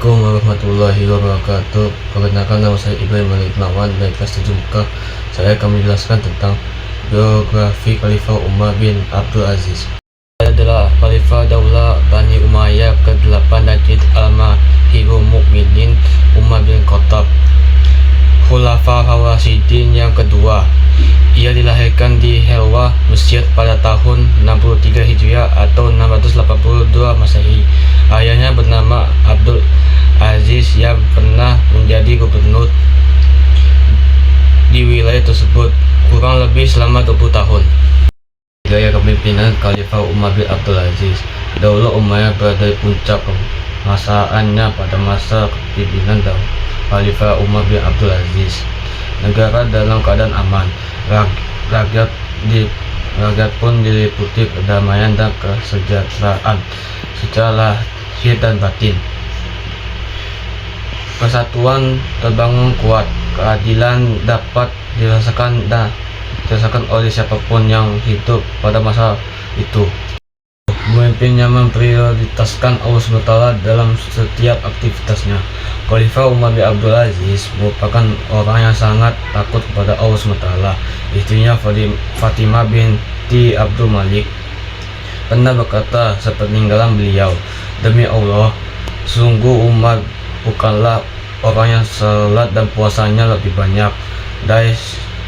Assalamualaikum warahmatullahi wabarakatuh. Perkenalkan, nama saya Ibrahim Malik Nawan dari kelas 7 Mekah. Saya akan menjelaskan tentang biografi Khalifah Umar bin Abdul Aziz. Dia adalah Khalifah Daulah Bani Umayyah ke-8 dan Al-Mahirul Mukminin Umar bin Khattab, Khulafa Ar-Rasyidin yang kedua. Ia dilahirkan di Helwa, Mesir pada tahun 63 Hijriah atau 682 Masehi. Ayahnya bernama Abdul Aziz yang pernah menjadi gubernur di wilayah tersebut kurang lebih selama 20 tahun. Gaya kepemimpinan Khalifah Umar bin Abdul Aziz. Daulah Umayyah berada di puncak kemasaannya pada masa kepemimpinan Khalifah Umar bin Abdul Aziz. Negara dalam keadaan aman, rakyat pun diliputi kedamaian dan kesejahteraan secara lahir dan batin. Persatuan terbangun kuat, keadilan dapat dirasakan oleh siapapun yang hidup pada masa itu. Pemimpinnya memprioritaskan Allah SWT dalam setiap aktivitasnya. Khalifah Umar bin Abdul Aziz merupakan orang yang sangat takut kepada Allah SWT. Istrinya Fatimah binti Abdul Malik pernah berkata sepeninggalan beliau, "Demi Allah, sungguh Umar bukanlah orang yang salat dan puasanya lebih banyak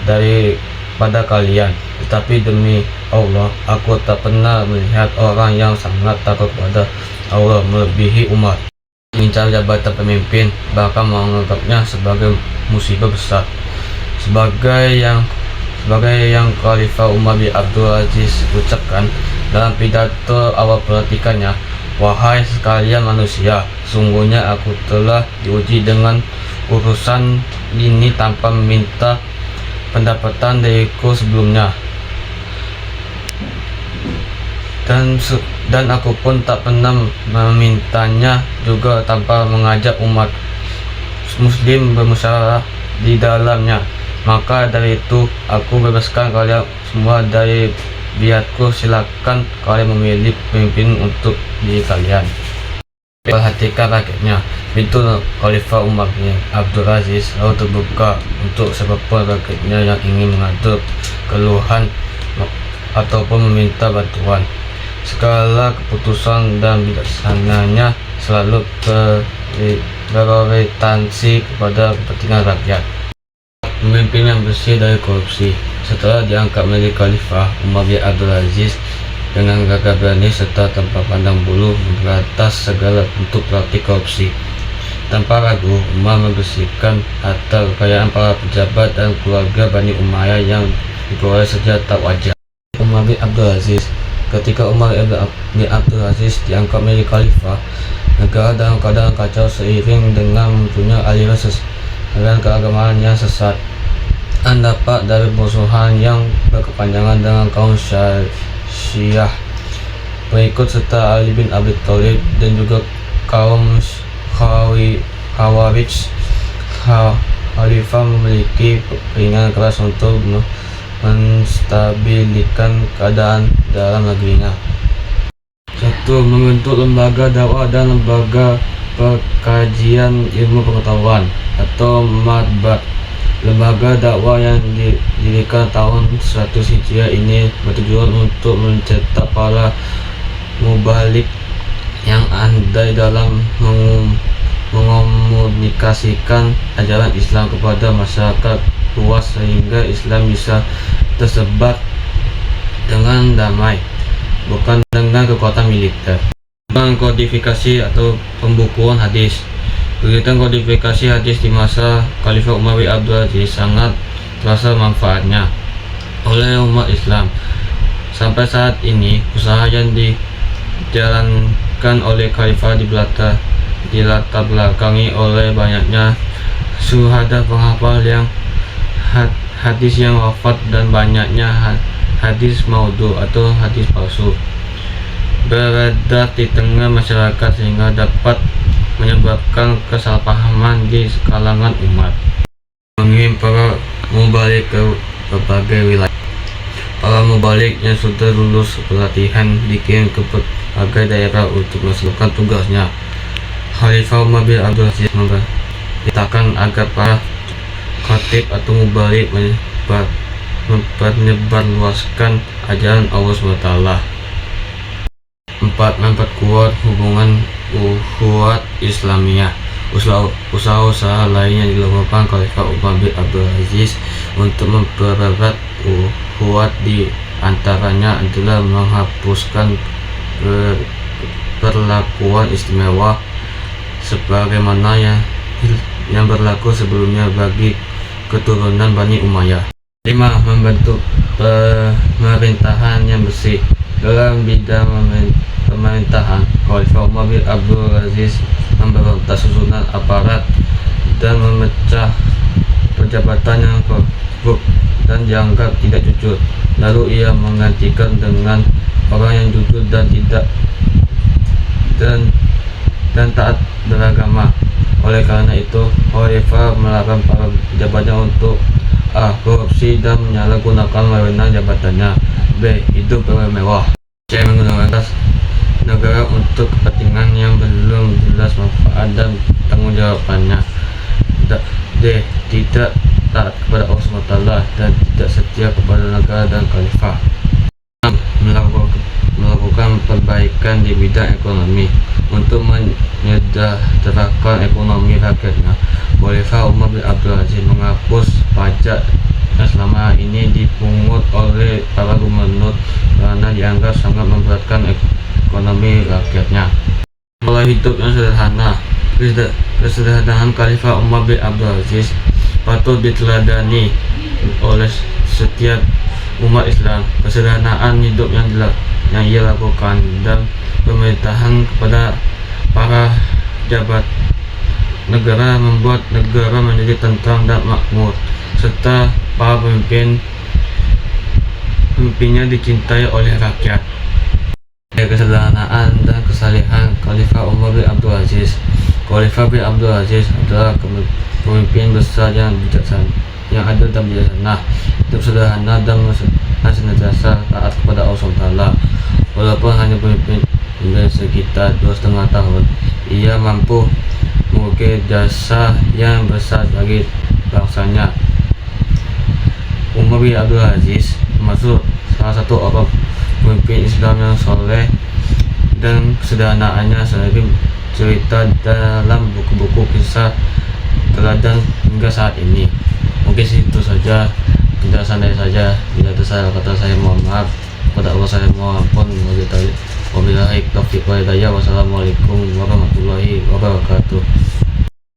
daripada kalian, tetapi demi Allah, aku tak pernah melihat orang yang sangat takut kepada Allah melebihi Umar." Mengincar jabatan pemimpin, bahkan menganggapnya sebagai musibah besar. Sebagai yang Khalifah Umar bin Abdul Aziz ucapkan dalam pidato awal pelantikannya, "Wahai sekalian manusia, sungguhnya aku telah diuji dengan urusan ini tanpa meminta pendapatan dariku sebelumnya, dan aku pun tak pernah memintanya juga tanpa mengajak umat muslim bermusyawarah di dalamnya. Maka dari itu aku bebaskan kalian semua dari biadku. Silakan kalian memilih pemimpin untuk diri kalian." Perhatikan rakyatnya. Pintu Khalifah Umar bin Abdul Aziz selalu terbuka untuk siapapun rakyatnya yang ingin mengadu keluhan ataupun meminta bantuan. Segala keputusan dan bijaksananya selalu berorientasi kepada kepentingan rakyat. Pemimpin yang bersih dari korupsi. Setelah diangkat menjadi Khalifah, Umar bin Abdul Aziz dengan gagah berani serta tanpa pandang bulu memberantas segala bentuk praktik korupsi. Tanpa ragu, Umar membersihkan harta kekayaan para pejabat dan keluarga Bani Umayyah yang diperoleh secara tak wajar. Umar bin Abdul Aziz. Ketika Umar bin Abdul Aziz diangkat menjadi Khalifah, negara dalam keadaan kacau seiring dengan munculnya aliran keagamaan yang sesat. Dapat dari musuhan yang berkepanjangan dengan kaum Syiah, pengikut serta Ali bin Abi Thalib, dan juga kaum Khawarij. Khalifah memiliki keinginan keras untuk menstabilkan keadaan dalam negerinya. 1. Membentuk lembaga dakwah dan lembaga pengkajian ilmu pengetahuan atau matbah. Lembaga dakwah yang didirikan tahun 100 Hijriah ini bertujuan untuk mencetak para mubalik yang andai dalam mengomunikasikan ajaran Islam kepada masyarakat luas sehingga Islam bisa tersebar dengan damai, bukan dengan kekuatan militer. Kodifikasi atau pembukuan hadis. Kegiatan kodifikasi hadis di masa Khalifah Umar bin Abdul Aziz sangat terasa manfaatnya oleh umat Islam. Sampai saat ini, usaha yang dijalankan oleh Khalifah dilatar belakangi oleh banyaknya syuhada penghafal yang hadis yang wafat dan banyaknya hadis maudhu atau hadis palsu beredar di tengah masyarakat sehingga dapat menyebabkan kesalahpahaman di kalangan umat. Mengirim para mubalik ke berbagai wilayah. Para mubalik yang sudah lulus pelatihan dikirim ke berbagai daerah untuk melaksanakan tugasnya. Khalifah Umar bin Abdul Aziz memerintahkan agar para khatib atau mubalik menyebarluaskan ajaran Allah SWT. 4. Memperkuat hubungan ukhuwat Islamiyah. Usaha-usaha lain yang dilakukan Khalifah Umar bin Abdul Aziz untuk mempererat ukhuwat di antaranya adalah menghapuskan perlakuan istimewa sebagaimana yang berlaku sebelumnya bagi keturunan Bani Umayyah. 5. Membentuk pemerintahan yang bersih. Dalam bidang pemerintahan, Khalifah Umar bin Abdul Aziz memberontak susunan aparat dan memecah pejabatan yang korup dan dianggap tidak jujur. Lalu ia menggantikan dengan orang yang jujur dan taat beragama. Oleh karena itu, Khalifah melarang para pejabatnya untuk korupsi dan menyalahgunakan wewenang jabatannya. B. Hidup mewah. C. Menggunakan negara untuk kepentingan yang belum jelas manfaat dan tanggung jawabannya. D. Tidak taat kepada Allah SWT dan tidak setia kepada negara dan khalifah. 6. Melakukan perbaikan di bidang ekonomi. Untuk menyejahterakan ekonomi rakyatnya, Khalifah Umar bin Abdul Aziz menghapus pajak yang selama ini dipungut oleh para gubernur karena dianggap sangat memberatkan ekonomi rakyatnya. Pola hidup yang sederhana. Kesederhanaan Khalifah Umar bin Abdul Aziz patut diteladani oleh setiap umat Islam. Kesederhanaan hidup yang ia lakukan dan pemerintahan kepada para jabat negara membuat negara menjadi tentram dan makmur, serta para pemimpinnya dicintai oleh rakyat. Kesederhanaan dan kesalehan Khalifah Umar bin Abdul Aziz. Khalifah bin Abdul Aziz adalah pemimpin besar yang bijaksana, yang adil dan bijaksana, hidup sederhana dan senantiasa taat kepada Allah SWT. Walaupun hanya pemimpin sekitar 2,5 tahun, ia mampu mengukir jasa yang besar bagi bangsanya. Umar bin Abdul Aziz termasuk salah satu orang pemimpin Islam yang soleh dan kesederhanaannya sering cerita dalam buku-buku kisah teladan hingga saat ini. Mungkin itu saja penjelasan dari saya. Bila ada salah kata saya mohon maaf, kepada Allah saya mohon ampun. Wabillahi taufiq wal hidayah. Wassalamualaikum warahmatullahi wabarakatuh.